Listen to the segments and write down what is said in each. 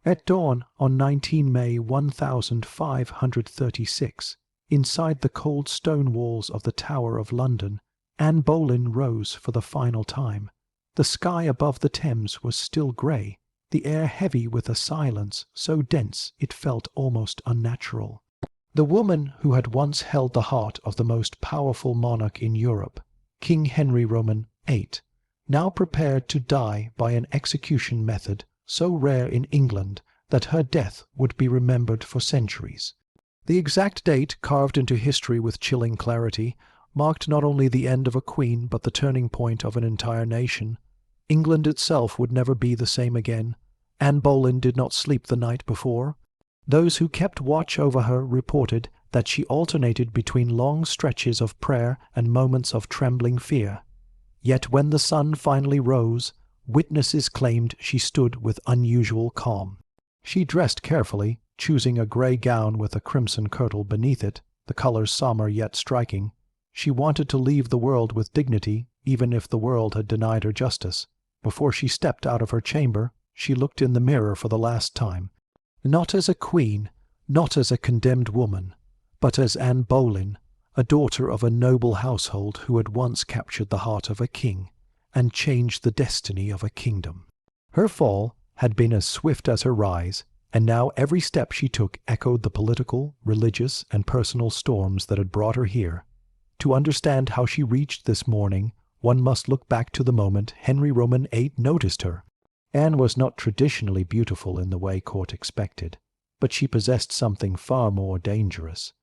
At dawn on 19 May 1536, inside the cold stone walls of the Tower of London, Anne Boleyn rose for the final time. The sky above the Thames was still grey, the air heavy with a silence so dense it felt almost unnatural. The woman who had once held the heart of the most powerful monarch in Europe, King Henry Roman VIII, now prepared to die by an execution method so rare in England that her death would be remembered for centuries. The exact date, carved into history with chilling clarity, marked not only the end of a queen but the turning point of an entire nation. England itself would never be the same again. Anne Boleyn did not sleep the night before. Those who kept watch over her reported that she alternated between long stretches of prayer and moments of trembling fear. Yet when the sun finally rose, witnesses claimed she stood with unusual calm. She dressed carefully, choosing a grey gown with a crimson kirtle beneath it, the colours sombre yet striking. She wanted to leave the world with dignity, even if the world had denied her justice. Before she stepped out of her chamber, she looked in the mirror for the last time, not as a queen, not as a condemned woman, but as Anne Boleyn, a daughter of a noble household who had once captured the heart of a king and changed the destiny of a kingdom. Her fall had been as swift as her rise, and now every step she took echoed the political, religious, and personal storms that had brought her here. To understand how she reached this morning, one must look back to the moment Henry Roman VIII noticed her. Anne was not traditionally beautiful in the way court expected, but she possessed something far more dangerous.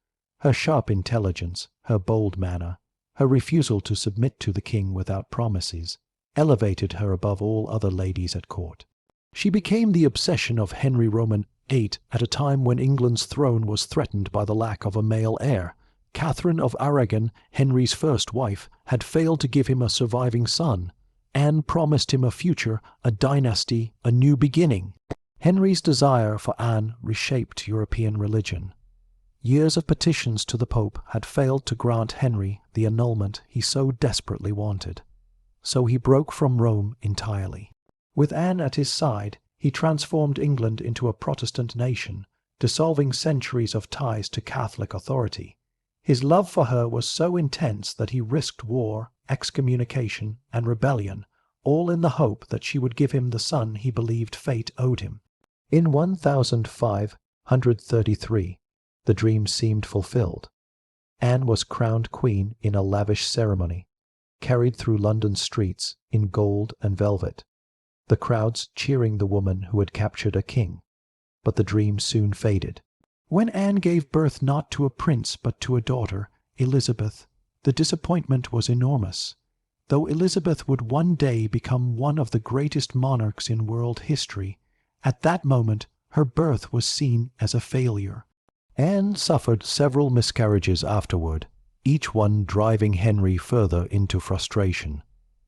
Her sharp intelligence, her bold manner, her refusal to submit to the king without promises, elevated her above all other ladies at court. She became the obsession of Henry Roman VIII at a time when England's throne was threatened by the lack of a male heir. Catherine of Aragon, Henry's first wife, had failed to give him a surviving son. Anne promised him a future, a dynasty, a new beginning. Henry's desire for Anne reshaped European religion. Years of petitions to the Pope had failed to grant Henry the annulment he so desperately wanted. So he broke from Rome entirely. With Anne at his side, he transformed England into a Protestant nation, dissolving centuries of ties to Catholic authority. His love for her was so intense that he risked war, excommunication, and rebellion, all in the hope that she would give him the son he believed fate owed him. In 1533, the dream seemed fulfilled. Anne was crowned queen in a lavish ceremony, carried through London streets in gold and velvet, the crowds cheering the woman who had captured a king. But the dream soon faded. When Anne gave birth not to a prince but to a daughter, Elizabeth, the disappointment was enormous. Though Elizabeth would one day become one of the greatest monarchs in world history, at that moment her birth was seen as a failure. Anne suffered several miscarriages afterward, each one driving Henry further into frustration.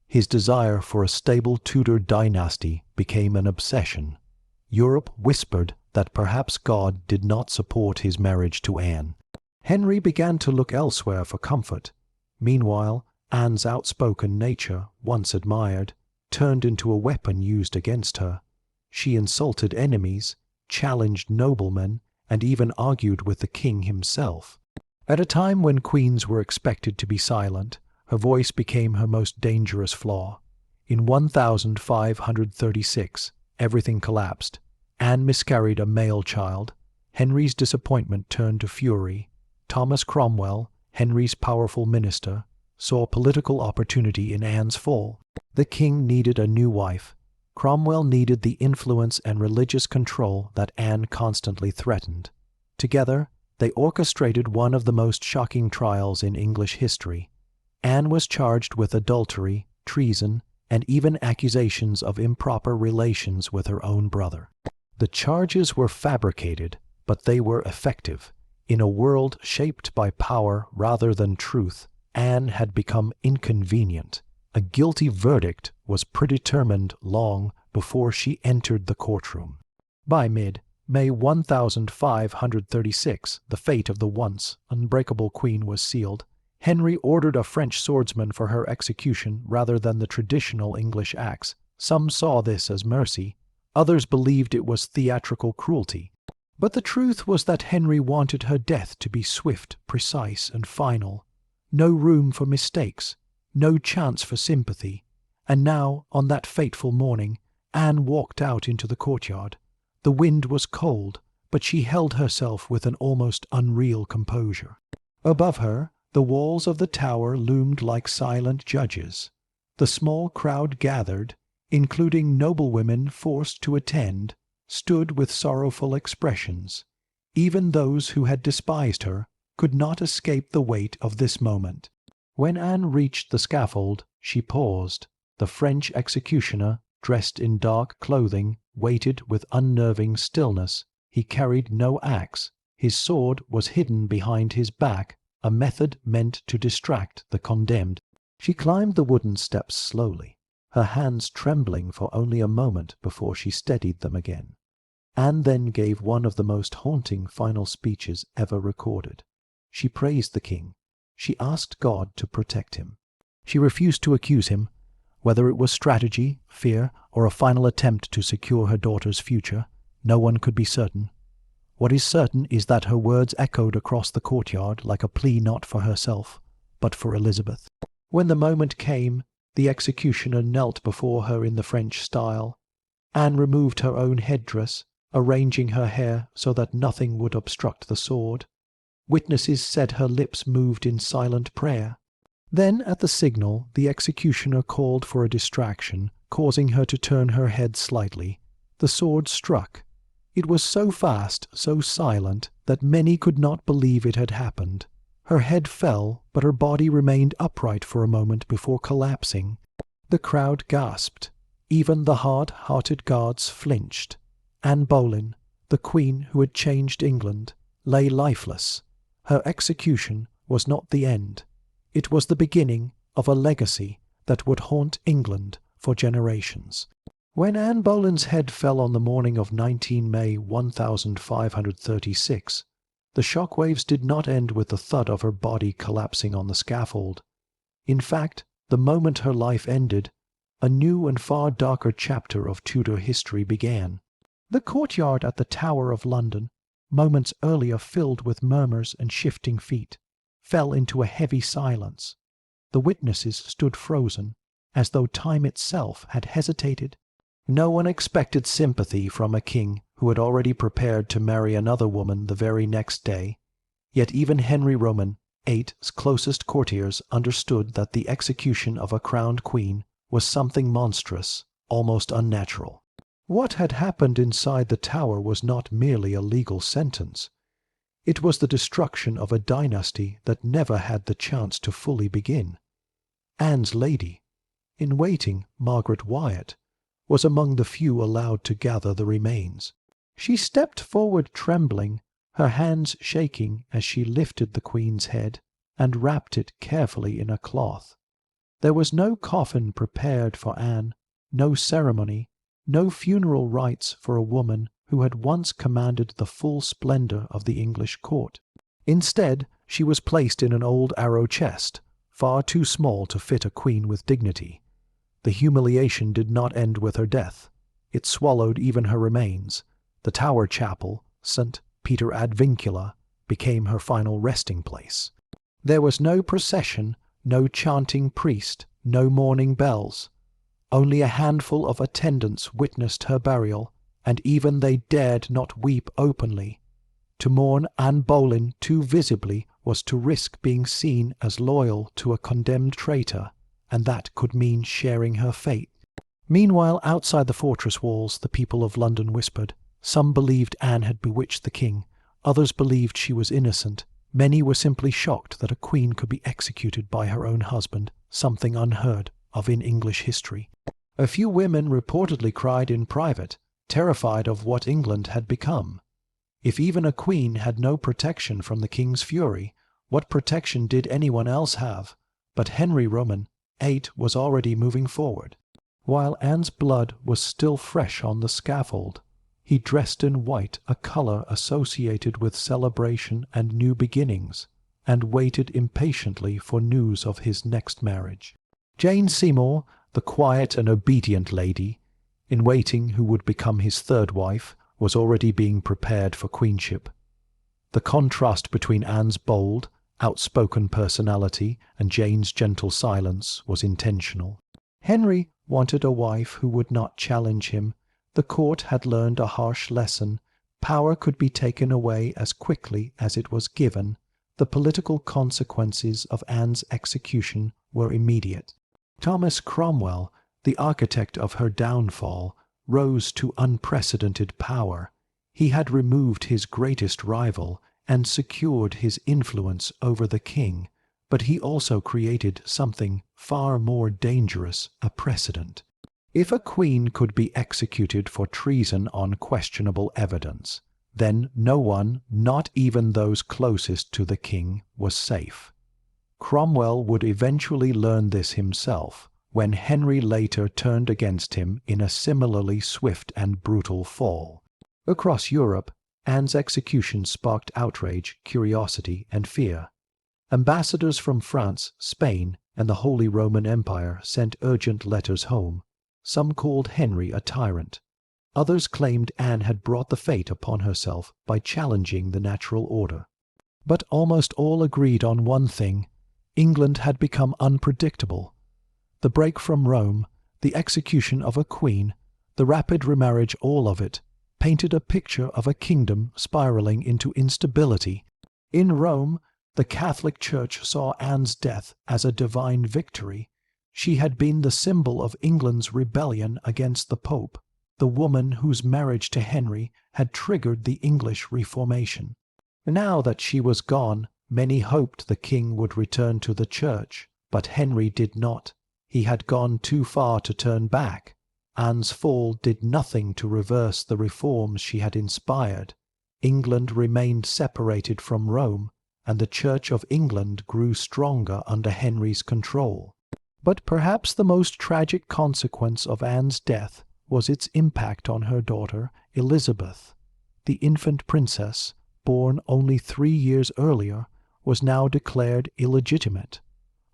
His desire for a stable Tudor dynasty became an obsession. Europe whispered that perhaps God did not support his marriage to Anne. Henry began to look elsewhere for comfort. Meanwhile, Anne's outspoken nature, once admired, turned into a weapon used against her. She insulted enemies, challenged noblemen, and even argued with the king himself. At a time when queens were expected to be silent, her voice became her most dangerous flaw. In 1536, everything collapsed. Anne miscarried a male child. Henry's disappointment turned to fury. Thomas Cromwell, Henry's powerful minister, saw political opportunity in Anne's fall. The king needed a new wife. Cromwell needed the influence and religious control that Anne constantly threatened. Together, they orchestrated one of the most shocking trials in English history. Anne was charged with adultery, treason, and even accusations of improper relations with her own brother. The charges were fabricated, but they were effective. In a world shaped by power rather than truth, Anne had become inconvenient. A guilty verdict was predetermined long before she entered the courtroom. By mid-May 1536, the fate of the once unbreakable queen was sealed. Henry ordered a French swordsman for her execution rather than the traditional English axe. Some saw this as mercy, Others believed it was theatrical cruelty. But the truth was that Henry wanted her death to be swift, precise, and final. No room for mistakes, no chance for sympathy. And now, on that fateful morning, Anne walked out into the courtyard. The wind was cold, but she held herself with an almost unreal composure. Above her, the walls of the tower loomed like silent judges. The small crowd gathered, including noblewomen forced to attend, stood with sorrowful expressions. Even those who had despised her could not escape the weight of this moment. When Anne reached the scaffold, she paused. The French executioner, dressed in dark clothing, waited with unnerving stillness. He carried no axe. His sword was hidden behind his back, a method meant to distract the condemned. She climbed the wooden steps slowly, her hands trembling for only a moment before she steadied them again. Anne then gave one of the most haunting final speeches ever recorded. She praised the king. She asked God to protect him. She refused to accuse him, whether it was strategy, fear, or a final attempt to secure her daughter's future. No one could be certain. What is certain is that her words echoed across the courtyard like a plea not for herself, but for Elizabeth. When the moment came, the executioner knelt before her in the French style. Anne removed her own headdress, arranging her hair so that nothing would obstruct the sword. Witnesses said her lips moved in silent prayer. Then, at the signal, the executioner called for a distraction, causing her to turn her head slightly. The sword struck. It was so fast, so silent, that many could not believe it had happened. Her head fell, but her body remained upright for a moment before collapsing. The crowd gasped. Even the hard-hearted guards flinched. Anne Boleyn, the queen who had changed England, lay lifeless. Her execution was not the end. It was the beginning of a legacy that would haunt England for generations. When Anne Boleyn's head fell on the morning of 19 May 1536, the shockwaves did not end with the thud of her body collapsing on the scaffold. In fact, the moment her life ended, a new and far darker chapter of Tudor history began. The courtyard at the Tower of London, moments earlier filled with murmurs and shifting feet, fell into a heavy silence. The witnesses stood frozen, as though time itself had hesitated. No one expected sympathy from a king who had already prepared to marry another woman the very next day. Yet even Henry Roman, VIII's closest courtiers, understood that the execution of a crowned queen was something monstrous, almost unnatural. What had happened inside the tower was not merely a legal sentence. It was the destruction of a dynasty that never had the chance to fully begin. Anne's lady, in waiting, Margaret Wyatt, was among the few allowed to gather the remains. She stepped forward trembling, her hands shaking as she lifted the queen's head and wrapped it carefully in a cloth. There was no coffin prepared for Anne, no ceremony, no funeral rites for a woman who had once commanded the full splendor of the English court. Instead, she was placed in an old arrow chest, far too small to fit a queen with dignity. The humiliation did not end with her death. It swallowed even her remains. The Tower Chapel, St. Peter ad Vincula, became her final resting place. There was no procession, no chanting priest, no mourning bells. Only a handful of attendants witnessed her burial, and even they dared not weep openly. To mourn Anne Boleyn too visibly was to risk being seen as loyal to a condemned traitor, and that could mean sharing her fate. Meanwhile, outside the fortress walls, the people of London whispered. Some believed Anne had bewitched the king, others believed she was innocent. Many were simply shocked that a queen could be executed by her own husband, something unheard of in English history. A few women reportedly cried in private, terrified of what England had become. If even a queen had no protection from the king's fury, what protection did anyone else have? But Henry Roman, VIII, was already moving forward. While Anne's blood was still fresh on the scaffold, he dressed in white, a color associated with celebration and new beginnings, and waited impatiently for news of his next marriage. Jane Seymour, the quiet and obedient lady, in waiting who would become his third wife, was already being prepared for queenship. The contrast between Anne's bold, outspoken personality and Jane's gentle silence was intentional. Henry wanted a wife who would not challenge him. The court had learned a harsh lesson. Power could be taken away as quickly as it was given. The political consequences of Anne's execution were immediate. Thomas Cromwell, the architect of her downfall, rose to unprecedented power. He had removed his greatest rival and secured his influence over the king, but he also created something far more dangerous, a precedent. If a queen could be executed for treason on questionable evidence, then no one, not even those closest to the king, was safe. Cromwell would eventually learn this himself, when Henry later turned against him in a similarly swift and brutal fall. Across Europe, Anne's execution sparked outrage, curiosity, and fear. Ambassadors from France, Spain, and the Holy Roman Empire sent urgent letters home. Some called Henry a tyrant. Others claimed Anne had brought the fate upon herself by challenging the natural order. But almost all agreed on one thing: England had become unpredictable. The break from Rome, the execution of a queen, the rapid remarriage, all of it, painted a picture of a kingdom spiraling into instability. In Rome, the Catholic Church saw Anne's death as a divine victory. She had been the symbol of England's rebellion against the Pope, the woman whose marriage to Henry had triggered the English Reformation. Now that she was gone, many hoped the king would return to the Church, but Henry did not. He had gone too far to turn back. Anne's fall did nothing to reverse the reforms she had inspired. England remained separated from Rome, and the Church of England grew stronger under Henry's control. But perhaps the most tragic consequence of Anne's death was its impact on her daughter, Elizabeth. The infant princess, born only 3 years earlier, was now declared illegitimate.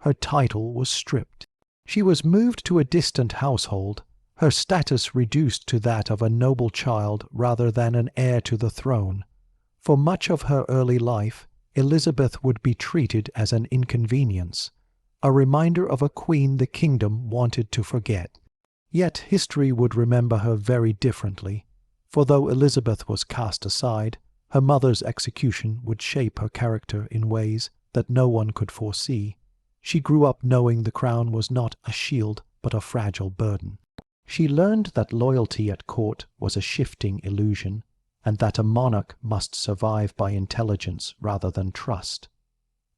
Her title was stripped. She was moved to a distant household, her status reduced to that of a noble child rather than an heir to the throne. For much of her early life, Elizabeth would be treated as an inconvenience, a reminder of a queen the kingdom wanted to forget. Yet history would remember her very differently, for though Elizabeth was cast aside, her mother's execution would shape her character in ways that no one could foresee. She grew up knowing the crown was not a shield but a fragile burden. She learned that loyalty at court was a shifting illusion, and that a monarch must survive by intelligence rather than trust.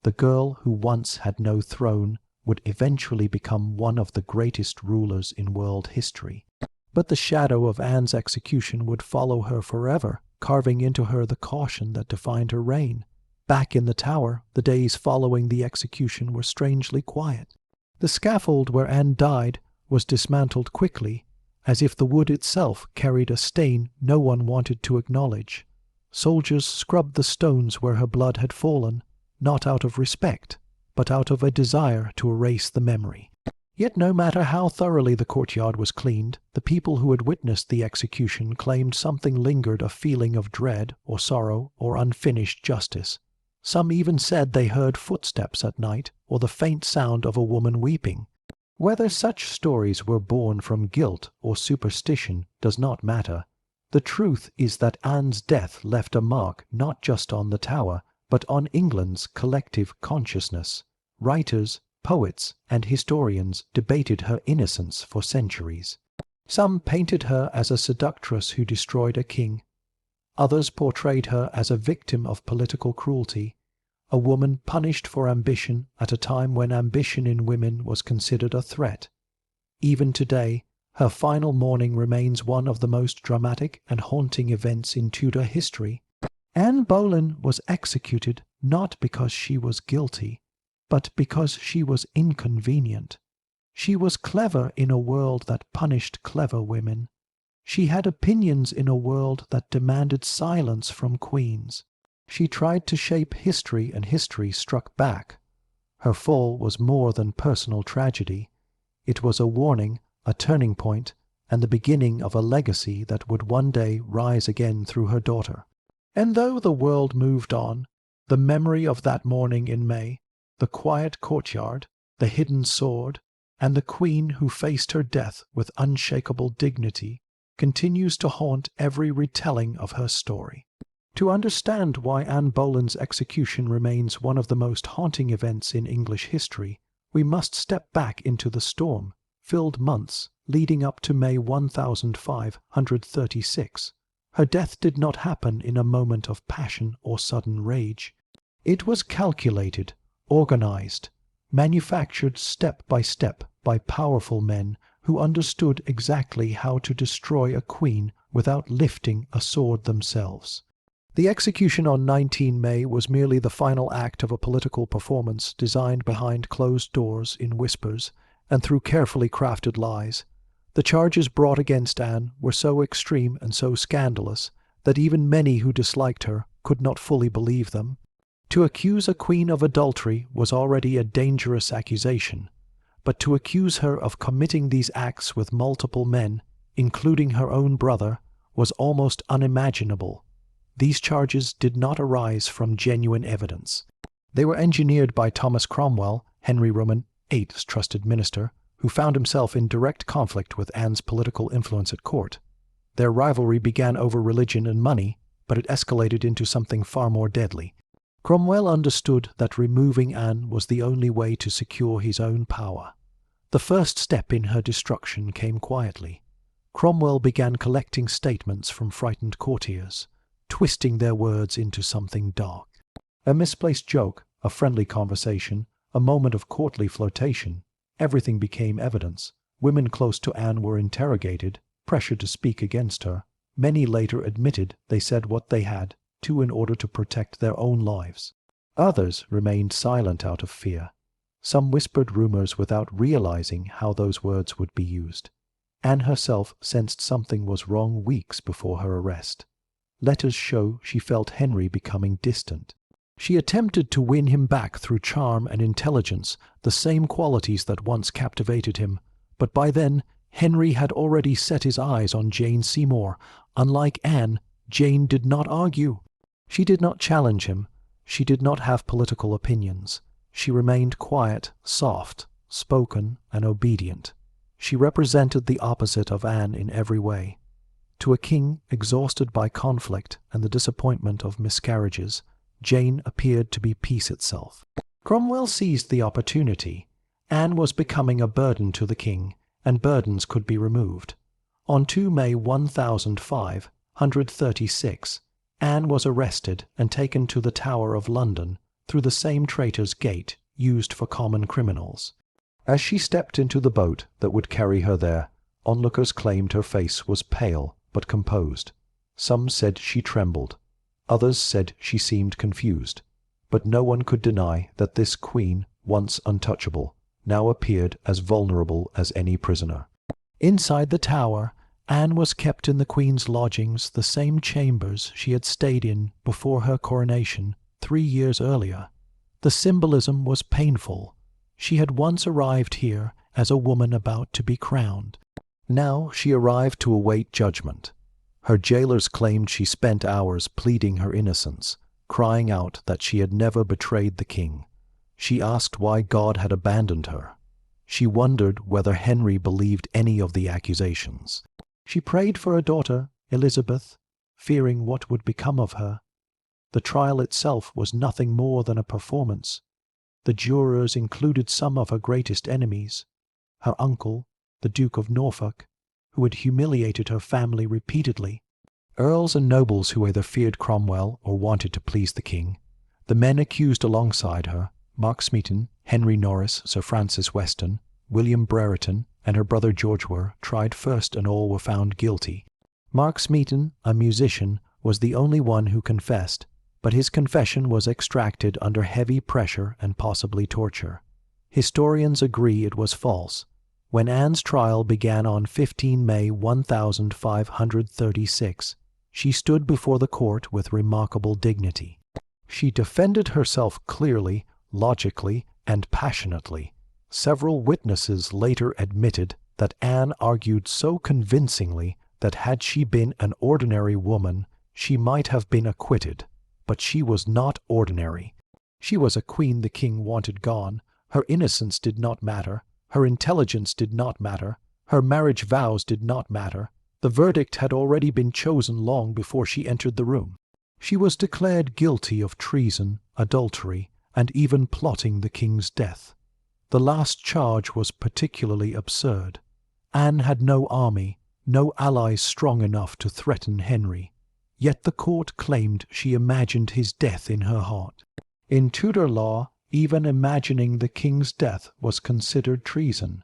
The girl who once had no throne would eventually become one of the greatest rulers in world history. But the shadow of Anne's execution would follow her forever, carving into her the caution that defined her reign. Back in the Tower, the days following the execution were strangely quiet. The scaffold where Anne died was dismantled quickly, as if the wood itself carried a stain no one wanted to acknowledge. Soldiers scrubbed the stones where her blood had fallen, not out of respect, but out of a desire to erase the memory. Yet no matter how thoroughly the courtyard was cleaned, the people who had witnessed the execution claimed something lingered, a feeling of dread or sorrow or unfinished justice. Some even said they heard footsteps at night or the faint sound of a woman weeping. Whether such stories were born from guilt or superstition does not matter. The truth is that Anne's death left a mark not just on the Tower, but on England's collective consciousness. Writers, poets, and historians debated her innocence for centuries. Some painted her as a seductress who destroyed a king. Others portrayed her as a victim of political cruelty, a woman punished for ambition at a time when ambition in women was considered a threat. Even today, her final mourning remains one of the most dramatic and haunting events in Tudor history. Anne Boleyn was executed not because she was guilty, but because she was inconvenient. She was clever in a world that punished clever women. She had opinions in a world that demanded silence from queens. She tried to shape history, and history struck back. Her fall was more than personal tragedy. It was a warning, a turning point, and the beginning of a legacy that would one day rise again through her daughter. And though the world moved on, the memory of that morning in May, the quiet courtyard, the hidden sword, and the queen who faced her death with unshakable dignity continues to haunt every retelling of her story. To understand why Anne Boleyn's execution remains one of the most haunting events in English history, we must step back into the storm-filled months leading up to May 1536. Her death did not happen in a moment of passion or sudden rage. It was calculated, organized, manufactured step by powerful men who understood exactly how to destroy a queen without lifting a sword themselves. The execution on 19 May was merely the final act of a political performance designed behind closed doors in whispers and through carefully crafted lies. The charges brought against Anne were so extreme and so scandalous that even many who disliked her could not fully believe them. To accuse a queen of adultery was already a dangerous accusation, but to accuse her of committing these acts with multiple men, including her own brother, was almost unimaginable. These charges did not arise from genuine evidence. They were engineered by Thomas Cromwell, Henry Roman VIII's trusted minister, who found himself in direct conflict with Anne's political influence at court. Their rivalry began over religion and money, but it escalated into something far more deadly. Cromwell understood that removing Anne was the only way to secure his own power. The first step in her destruction came quietly. Cromwell began collecting statements from frightened courtiers, twisting their words into something dark. A misplaced joke, a friendly conversation, a moment of courtly flirtation, everything became evidence. Women close to Anne were interrogated, pressured to speak against her. Many later admitted they said what they had to in order to protect their own lives. Others remained silent out of fear. Some whispered rumors without realizing how those words would be used. Anne herself sensed something was wrong weeks before her arrest. Letters show she felt Henry becoming distant. She attempted to win him back through charm and intelligence, the same qualities that once captivated him, but by then Henry had already set his eyes on Jane Seymour. Unlike Anne, Jane did not argue. She did not challenge him. She did not have political opinions. She remained quiet, soft, spoken, and obedient. She represented the opposite of Anne in every way. To a king exhausted by conflict and the disappointment of miscarriages, Jane appeared to be peace itself. Cromwell seized the opportunity. Anne was becoming a burden to the king, and burdens could be removed. On 2 May 1536, Anne was arrested and taken to the Tower of London through the same traitor's gate used for common criminals. As she stepped into the boat that would carry her there, onlookers claimed her face was pale but composed. Some said she trembled. Others said she seemed confused. But no one could deny that this queen, once untouchable, now appeared as vulnerable as any prisoner. Inside the tower, Anne was kept in the Queen's lodgings, the same chambers she had stayed in before her coronation 3 years earlier. The symbolism was painful. She had once arrived here as a woman about to be crowned. Now she arrived to await judgment. Her jailers claimed she spent hours pleading her innocence, crying out that she had never betrayed the king. She asked why God had abandoned her. She wondered whether Henry believed any of the accusations. She prayed for her daughter, Elizabeth, fearing what would become of her. The trial itself was nothing more than a performance. The jurors included some of her greatest enemies. Her uncle, the Duke of Norfolk, who had humiliated her family repeatedly. Earls and nobles who either feared Cromwell or wanted to please the king. The men accused alongside her, Mark Smeaton, Henry Norris, Sir Francis Weston, William Brereton, and her brother George were tried first, and all were found guilty. Mark Smeaton, a musician, was the only one who confessed, but his confession was extracted under heavy pressure and possibly torture. Historians agree it was false. When Anne's trial began on 15 May 1536, she stood before the court with remarkable dignity. She defended herself clearly, logically, and passionately. Several witnesses later admitted that Anne argued so convincingly that had she been an ordinary woman, she might have been acquitted. But she was not ordinary. She was a queen the king wanted gone. Her innocence did not matter. Her intelligence did not matter. Her marriage vows did not matter. The verdict had already been chosen long before she entered the room. She was declared guilty of treason, adultery, and even plotting the king's death. The last charge was particularly absurd. Anne had no army, no allies strong enough to threaten Henry. Yet the court claimed she imagined his death in her heart. In Tudor law, even imagining the king's death was considered treason.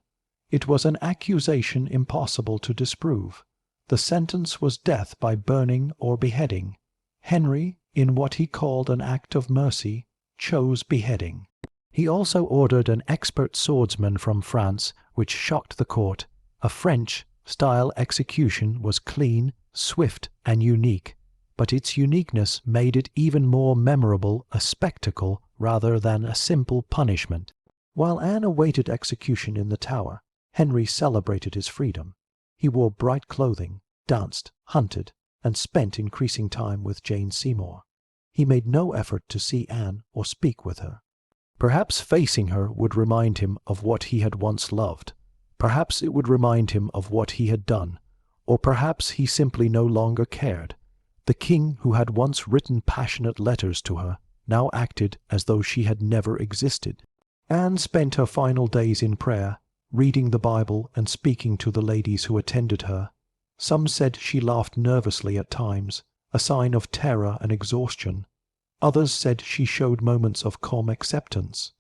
It was an accusation impossible to disprove. The sentence was death by burning or beheading. Henry, in what he called an act of mercy, chose beheading. He also ordered an expert swordsman from France, which shocked the court. A French-style execution was clean, swift, and unique, but its uniqueness made it even more memorable, a spectacle rather than a simple punishment. While Anne awaited execution in the Tower, Henry celebrated his freedom. He wore bright clothing, danced, hunted, and spent increasing time with Jane Seymour. He made no effort to see Anne or speak with her. Perhaps facing her would remind him of what he had once loved. Perhaps it would remind him of what he had done. Or perhaps he simply no longer cared. The king who had once written passionate letters to her now acted as though she had never existed. Anne spent her final days in prayer, reading the Bible and speaking to the ladies who attended her. Some said she laughed nervously at times, a sign of terror and exhaustion. Others said she showed moments of calm acceptance.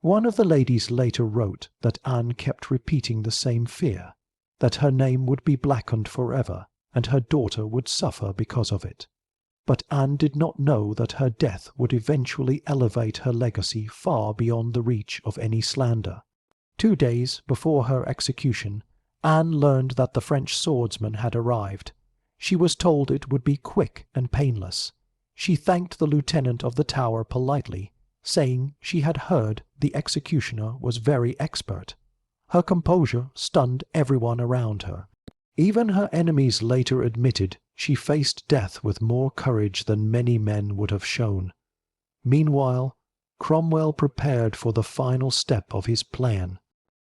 One of the ladies later wrote that Anne kept repeating the same fear, that her name would be blackened forever, and her daughter would suffer because of it. But Anne did not know that her death would eventually elevate her legacy far beyond the reach of any slander. 2 days before her execution, Anne learned that the French swordsman had arrived. She was told it would be quick and painless. She thanked the lieutenant of the Tower politely, saying she had heard the executioner was very expert. Her composure stunned everyone around her. Even her enemies later admitted she faced death with more courage than many men would have shown. Meanwhile, Cromwell prepared for the final step of his plan.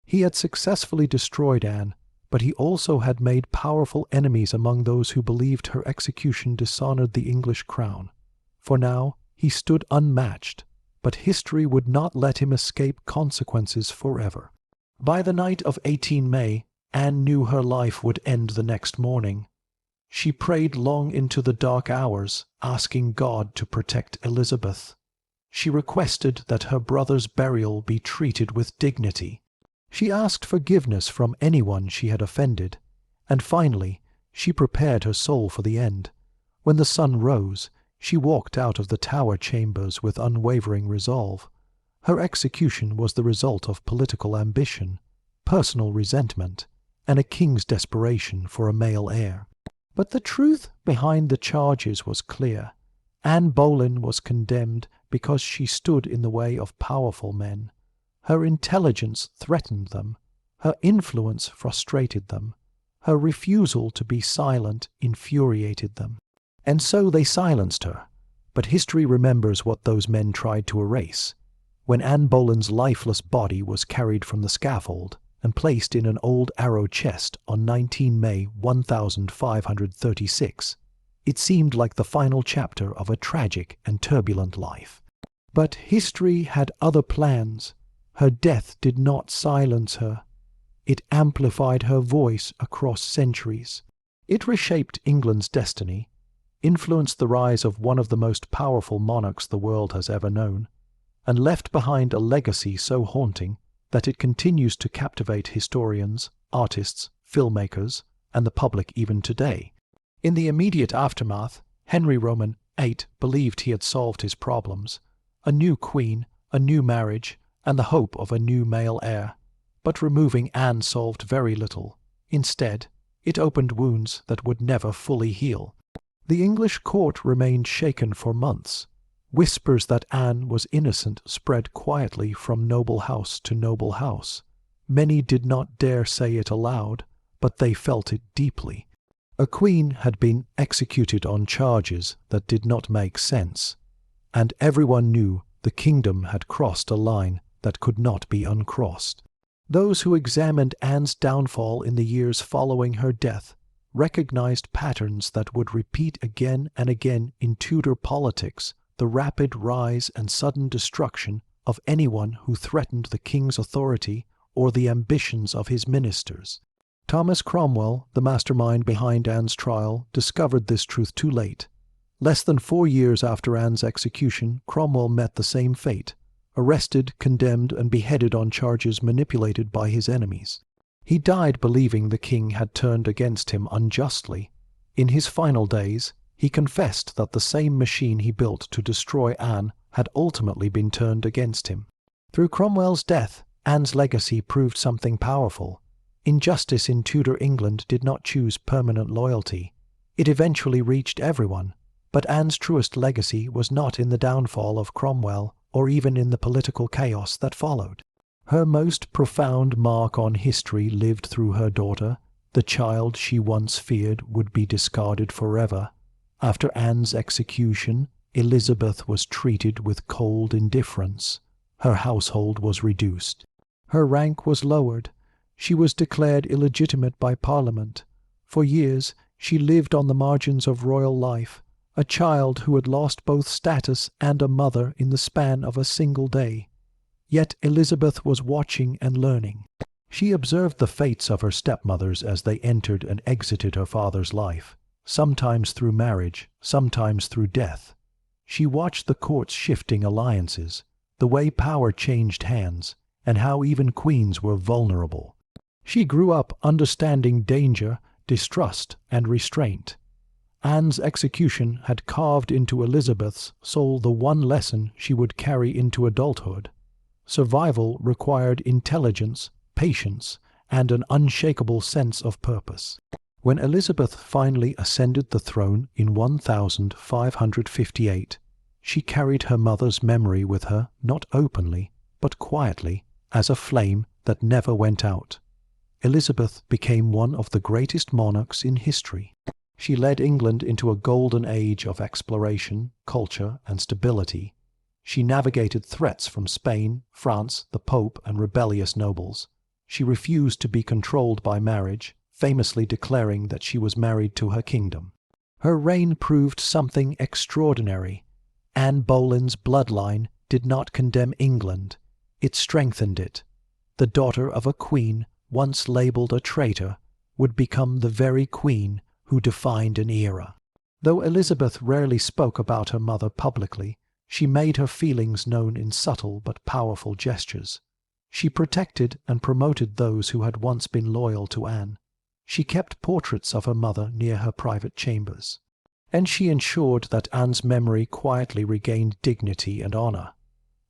He had successfully destroyed Anne, but he also had made powerful enemies among those who believed her execution dishonored the English crown. For now, he stood unmatched, but history would not let him escape consequences forever. By the night of 18 May, Anne knew her life would end the next morning. She prayed long into the dark hours, asking God to protect Elizabeth. She requested that her brother's burial be treated with dignity. She asked forgiveness from anyone she had offended, and finally she prepared her soul for the end. When the sun rose, she walked out of the Tower chambers with unwavering resolve. Her execution was the result of political ambition, personal resentment, and a king's desperation for a male heir. But the truth behind the charges was clear. Anne Boleyn was condemned because she stood in the way of powerful men. Her intelligence threatened them. Her influence frustrated them. Her refusal to be silent infuriated them. And so they silenced her. But history remembers what those men tried to erase. When Anne Boleyn's lifeless body was carried from the scaffold and placed in an old arrow chest on 19 May 1536, it seemed like the final chapter of a tragic and turbulent life. But history had other plans. Her death did not silence her. It amplified her voice across centuries. It reshaped England's destiny, influenced the rise of one of the most powerful monarchs the world has ever known, and left behind a legacy so haunting that it continues to captivate historians, artists, filmmakers, and the public even today. In the immediate aftermath, Henry Roman VIII believed he had solved his problems: a new queen, a new marriage, and the hope of a new male heir. But removing Anne solved very little. Instead, it opened wounds that would never fully heal. The English court remained shaken for months. Whispers that Anne was innocent spread quietly from noble house to noble house. Many did not dare say it aloud, but they felt it deeply. A queen had been executed on charges that did not make sense, and everyone knew the kingdom had crossed a line that could not be uncrossed. Those who examined Anne's downfall in the years following her death recognized patterns that would repeat again and again in Tudor politics: the rapid rise and sudden destruction of anyone who threatened the king's authority or the ambitions of his ministers. Thomas Cromwell, the mastermind behind Anne's trial, discovered this truth too late. Less than 4 years after Anne's execution, Cromwell met the same fate: arrested, condemned, and beheaded on charges manipulated by his enemies. He died believing the king had turned against him unjustly. In his final days, he confessed that the same machine he built to destroy Anne had ultimately been turned against him. Through Cromwell's death, Anne's legacy proved something powerful. Injustice in Tudor England did not choose permanent loyalty. It eventually reached everyone. But Anne's truest legacy was not in the downfall of Cromwell or even in the political chaos that followed. Her most profound mark on history lived through her daughter, the child she once feared would be discarded forever. After Anne's execution, Elizabeth was treated with cold indifference. Her household was reduced. Her rank was lowered. She was declared illegitimate by Parliament. For years, she lived on the margins of royal life, a child who had lost both status and a mother in the span of a single day. Yet Elizabeth was watching and learning. She observed the fates of her stepmothers as they entered and exited her father's life, sometimes through marriage, sometimes through death. She watched the court's shifting alliances, the way power changed hands, and how even queens were vulnerable. She grew up understanding danger, distrust, and restraint. Anne's execution had carved into Elizabeth's soul the one lesson she would carry into adulthood. Survival required intelligence, patience, and an unshakable sense of purpose. When Elizabeth finally ascended the throne in 1558, she carried her mother's memory with her, not openly, but quietly, as a flame that never went out. Elizabeth became one of the greatest monarchs in history. She led England into a golden age of exploration, culture, and stability. She navigated threats from Spain, France, the Pope, and rebellious nobles. She refused to be controlled by marriage, famously declaring that she was married to her kingdom. Her reign proved something extraordinary. Anne Boleyn's bloodline did not condemn England. It strengthened it. The daughter of a queen, once labeled a traitor, would become the very queen who defined an era. Though Elizabeth rarely spoke about her mother publicly, she made her feelings known in subtle but powerful gestures. She protected and promoted those who had once been loyal to Anne. She kept portraits of her mother near her private chambers. And she ensured that Anne's memory quietly regained dignity and honor.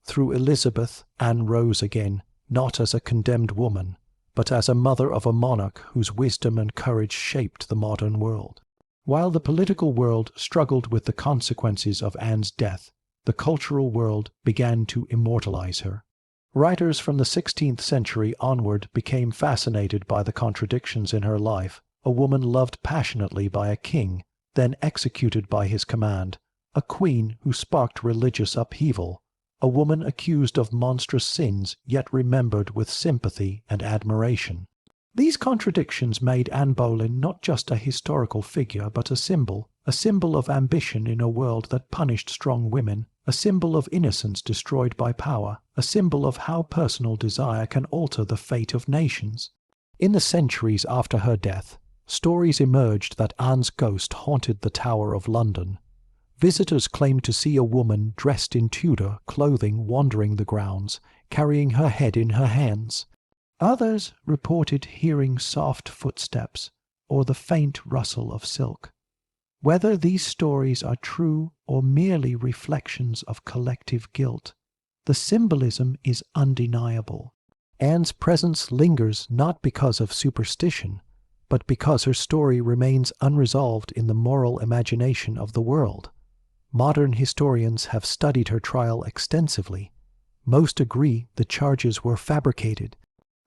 Through Elizabeth, Anne rose again, not as a condemned woman, but as a mother of a monarch whose wisdom and courage shaped the modern world. While the political world struggled with the consequences of Anne's death, the cultural world began to immortalize her. Writers from the 16th century onward became fascinated by the contradictions in her life: a woman loved passionately by a king, then executed by his command; a queen who sparked religious upheaval; a woman accused of monstrous sins, yet remembered with sympathy and admiration. These contradictions made Anne Boleyn not just a historical figure, but a symbol of ambition in a world that punished strong women, a symbol of innocence destroyed by power, a symbol of how personal desire can alter the fate of nations. In the centuries after her death, stories emerged that Anne's ghost haunted the Tower of London. Visitors claimed to see a woman dressed in Tudor clothing wandering the grounds, carrying her head in her hands. Others reported hearing soft footsteps or the faint rustle of silk. Whether these stories are true or merely reflections of collective guilt, the symbolism is undeniable. Anne's presence lingers not because of superstition, but because her story remains unresolved in the moral imagination of the world. Modern historians have studied her trial extensively. Most agree the charges were fabricated.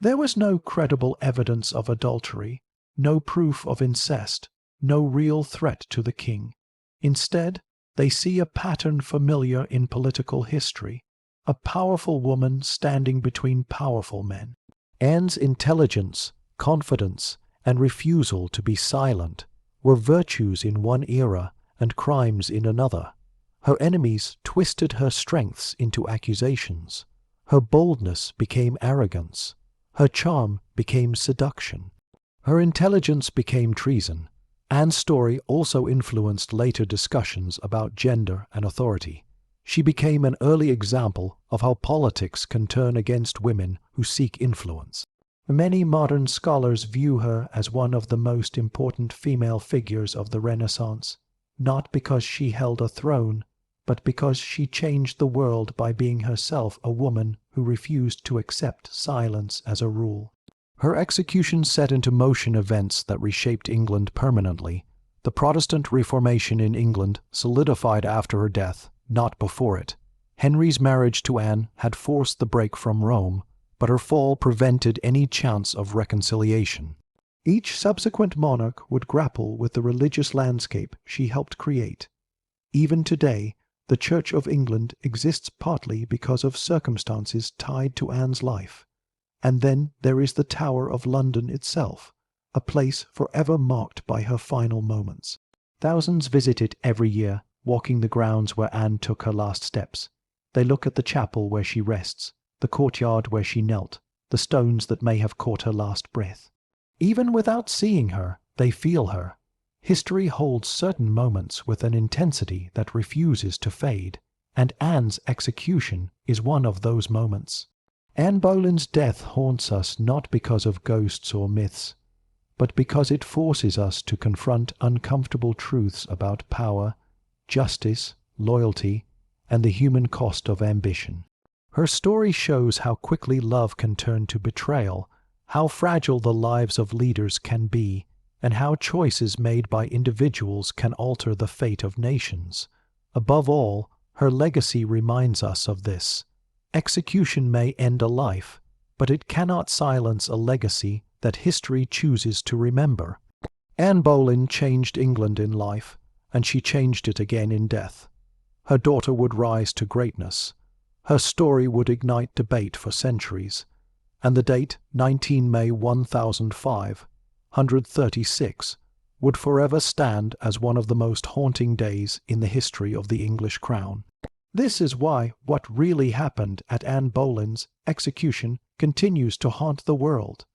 There was no credible evidence of adultery, no proof of incest, no real threat to the king. Instead, they see a pattern familiar in political history, a powerful woman standing between powerful men. Anne's intelligence, confidence, and refusal to be silent were virtues in one era and crimes in another. Her enemies twisted her strengths into accusations. Her boldness became arrogance. Her charm became seduction. Her intelligence became treason. Anne's story also influenced later discussions about gender and authority. She became an early example of how politics can turn against women who seek influence. Many modern scholars view her as one of the most important female figures of the Renaissance, not because she held a throne, but because she changed the world by being herself a woman who refused to accept silence as a rule. Her execution set into motion events that reshaped England permanently. The Protestant Reformation in England solidified after her death, not before it. Henry's marriage to Anne had forced the break from Rome, but her fall prevented any chance of reconciliation. Each subsequent monarch would grapple with the religious landscape she helped create. Even today, the Church of England exists partly because of circumstances tied to Anne's life. And then there is the Tower of London itself, a place forever marked by her final moments. Thousands visit it every year, walking the grounds where Anne took her last steps. They look at the chapel where she rests, the courtyard where she knelt, the stones that may have caught her last breath. Even without seeing her, they feel her. History holds certain moments with an intensity that refuses to fade, and Anne's execution is one of those moments. Anne Boleyn's death haunts us not because of ghosts or myths, but because it forces us to confront uncomfortable truths about power, justice, loyalty, and the human cost of ambition. Her story shows how quickly love can turn to betrayal, how fragile the lives of leaders can be, and how choices made by individuals can alter the fate of nations. Above all, her legacy reminds us of this. Execution may end a life, but it cannot silence a legacy that history chooses to remember. Anne Boleyn changed England in life, and she changed it again in death. Her daughter would rise to greatness. Her story would ignite debate for centuries, and the date 19 May 1005, 136, would forever stand as one of the most haunting days in the history of the English crown. This is why what really happened at Anne Boleyn's execution continues to haunt the world.